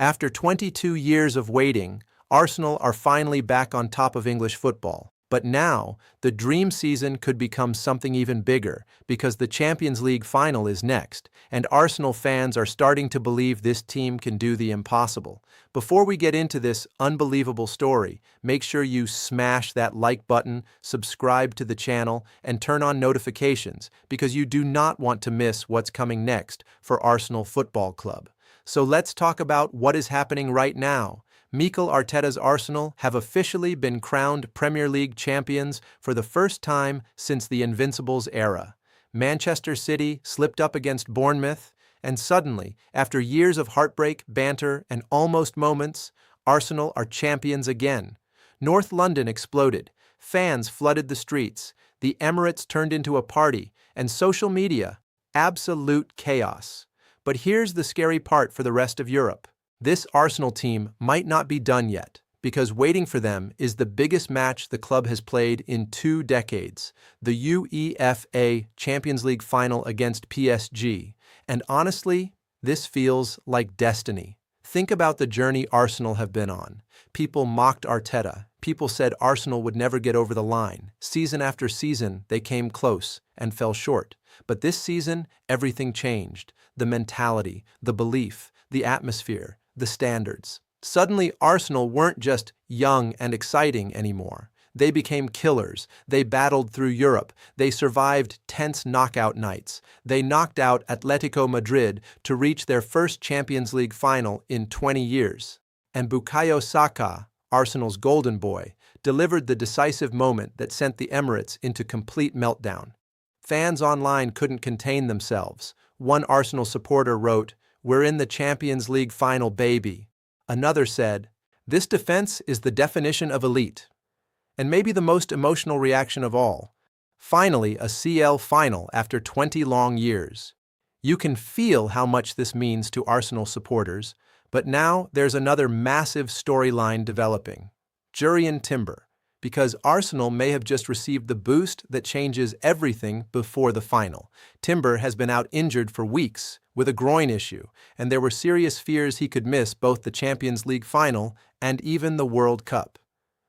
After 22 years of waiting, Arsenal are finally back on top of English football. But now, the dream season could become something even bigger because the Champions League final is next, and Arsenal fans are starting to believe this team can do the impossible. Before we get into this unbelievable story, make sure you smash that like button, subscribe to the channel, and turn on notifications because you do not want to miss what's coming next for Arsenal Football Club. So let's talk about what is happening right now. Mikel Arteta's Arsenal have officially been crowned Premier League champions for the first time since the Invincibles era. Manchester City slipped up against Bournemouth, and suddenly, after years of heartbreak, banter, and almost moments, Arsenal are champions again. North London exploded, fans flooded the streets, the Emirates turned into a party, and social media, absolute chaos. But here's the scary part for the rest of Europe. This Arsenal team might not be done yet, because waiting for them is the biggest match the club has played in 2 decades, the UEFA Champions League final against PSG. And honestly, this feels like destiny. Think about the journey Arsenal have been on. People mocked Arteta. People said Arsenal would never get over the line. Season after season, they came close and fell short. But this season, everything changed. The mentality, the belief, the atmosphere, the standards. Suddenly, Arsenal weren't just young and exciting anymore. They became killers. They battled through Europe. They survived tense knockout nights. They knocked out Atletico Madrid to reach their first Champions League final in 20 years. And Bukayo Saka, Arsenal's golden boy, delivered the decisive moment that sent the Emirates into complete meltdown. Fans online couldn't contain themselves. One Arsenal supporter wrote, "We're in the Champions League final, baby." Another said, "This defense is the definition of elite." And maybe the most emotional reaction of all, finally a CL final after 20 long years. You can feel how much this means to Arsenal supporters, but now there's another massive storyline developing. Jurrien Timber, because Arsenal may have just received the boost that changes everything before the final. Timber has been out injured for weeks with a groin issue, and there were serious fears he could miss both the Champions League final and even the World Cup.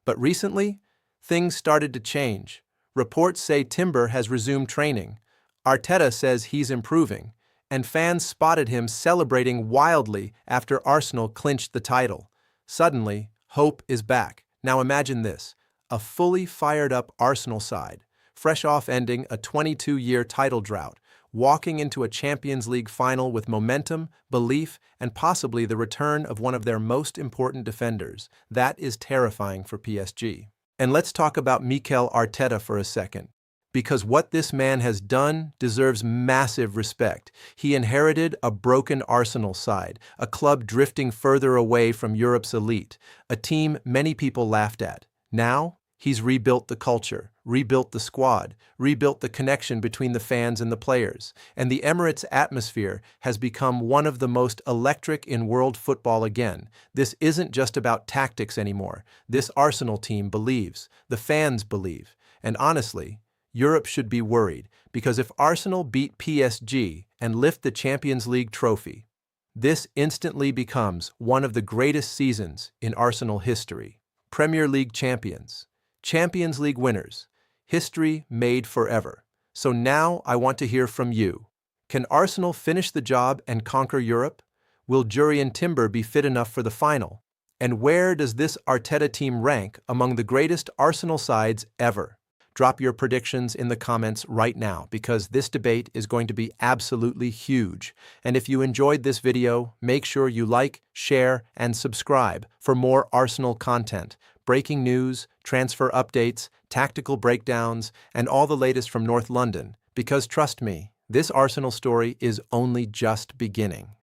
But recently, things started to change. Reports say Timber has resumed training. Arteta says he's improving, and fans spotted him celebrating wildly after Arsenal clinched the title. Suddenly, hope is back. Now imagine this. A fully fired-up Arsenal side, fresh off ending a 22-year title drought, walking into a Champions League final with momentum, belief, and possibly the return of one of their most important defenders. That is terrifying for PSG. And let's talk about Mikel Arteta for a second, because what this man has done deserves massive respect. He inherited a broken Arsenal side, a club drifting further away from Europe's elite, a team many people laughed at. Now, he's rebuilt the culture, rebuilt the squad, rebuilt the connection between the fans and the players, and the Emirates atmosphere has become one of the most electric in world football again. This isn't just about tactics anymore. This Arsenal team believes, the fans believe, and honestly, Europe should be worried, because if Arsenal beat PSG and lift the Champions League trophy, this instantly becomes one of the greatest seasons in Arsenal history. Premier League champions, Champions League winners, history made forever. So now I want to hear from you. Can Arsenal finish the job and conquer Europe? Will Jurrien Timber be fit enough for the final? And where does this Arteta team rank among the greatest Arsenal sides ever? Drop your predictions in the comments right now because this debate is going to be absolutely huge. And if you enjoyed this video, make sure you like, share, and subscribe for more Arsenal content, breaking news, transfer updates, tactical breakdowns, and all the latest from North London. Because trust me, this Arsenal story is only just beginning.